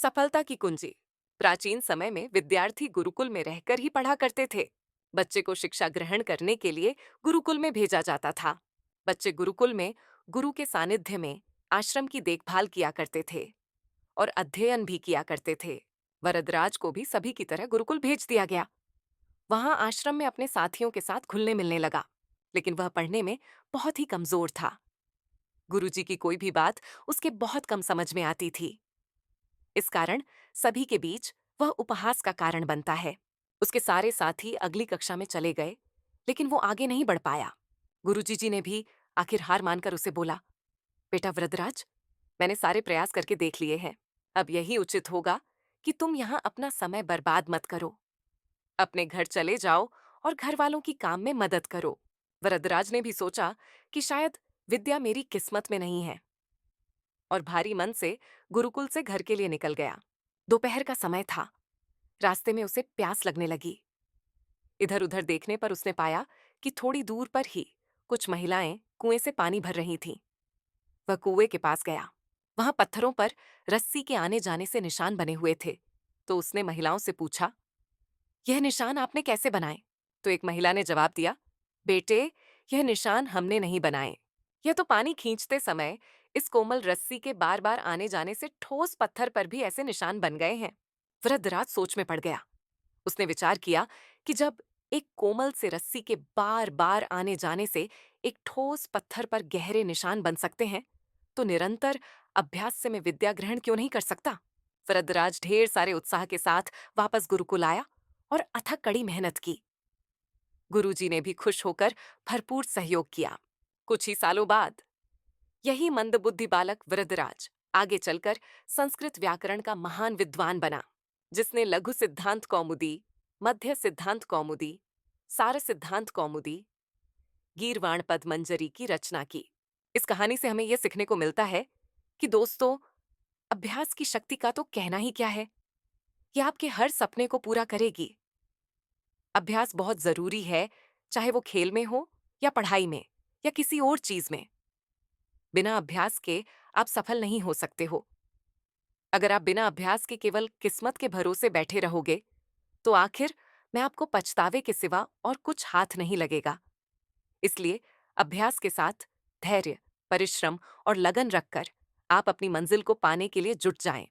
सफलता की कुंजी। प्राचीन समय में विद्यार्थी गुरुकुल में रहकर ही पढ़ा करते थे। बच्चे को शिक्षा ग्रहण करने के लिए गुरुकुल में भेजा जाता था। बच्चे गुरुकुल में गुरु के सानिध्य में आश्रम की देखभाल किया करते थे और अध्ययन भी किया करते थे। वरदराज को भी सभी की तरह गुरुकुल भेज दिया गया। वहां आश्रम में अपने साथियों के साथ घुलने मिलने लगा, लेकिन वह पढ़ने में बहुत ही कमजोर था। गुरुजी की कोई भी बात उसके बहुत कम समझ में आती थी। इस कारण सभी के बीच वह उपहास का कारण बनता है। उसके सारे साथी अगली कक्षा में चले गए, लेकिन वो आगे नहीं बढ़ पाया। गुरुजी जी ने भी आखिर हार मानकर उसे बोला, बेटा वरदराज, मैंने सारे प्रयास करके देख लिए हैं। अब यही उचित होगा कि तुम यहां अपना समय बर्बाद मत करो। अपने घर चले जाओ और घर वालों की काम में मदद करो। वरदराज ने भी सोचा कि शायद विद्या मेरी किस्मत में नहीं है, और भारी मन से गुरुकुल से घर के लिए निकल गया। दोपहर का समय था। रास्ते में उसे प्यास लगने लगी। इधर उधर देखने पर उसने पाया कि थोड़ी दूर पर ही कुछ महिलाएं कुएं से पानी भर रही थीं। वह कुएं के पास गया। वहां पत्थरों पर रस्सी के आने जाने से निशान बने हुए थे। तो उसने महिलाओं से पूछा, यह निशान आपने कैसे बनाए? तो एक महिला ने जवाब दिया, बेटे, यह निशान हमने नहीं बनाए। यह तो पानी खींचते समय इस कोमल रस्सी के बार बार आने जाने से ठोस पत्थर पर भी ऐसे निशान बन गए हैं। वृद्धराज सोच में पड़ गया। उसने विचार किया कि जब एक कोमल से रस्सी के बार बार आने जाने से एक ठोस पत्थर पर गहरे निशान बन सकते हैं, तो निरंतर अभ्यास से मैं विद्या ग्रहण क्यों नहीं कर सकता? वृद्धराज ढेर सारे उत्साह के साथ वापस गुरुकुल आया और अथक कड़ी मेहनत की। गुरुजी ने भी खुश होकर भरपूर सहयोग किया। कुछ ही सालों बाद यही मंदबुद्धि बालक वृद्धराज आगे चलकर संस्कृत व्याकरण का महान विद्वान बना, जिसने लघु सिद्धांत कौमुदी, मध्य सिद्धांत कौमुदी, सार सिद्धांत कौमुदी, गीरवाण पद मंजरी की रचना की। इस कहानी से हमें यह सीखने को मिलता है कि दोस्तों, अभ्यास की शक्ति का तो कहना ही क्या है। यह आपके हर सपने को पूरा करेगी। अभ्यास बहुत जरूरी है, चाहे वो खेल में हो या पढ़ाई में या किसी और चीज में। बिना अभ्यास के आप सफल नहीं हो सकते हो। अगर आप बिना अभ्यास के केवल किस्मत के भरोसे बैठे रहोगे, तो आखिर में आपको पछतावे के सिवा और कुछ हाथ नहीं लगेगा। इसलिए अभ्यास के साथ धैर्य, परिश्रम और लगन रखकर आप अपनी मंजिल को पाने के लिए जुट जाएं।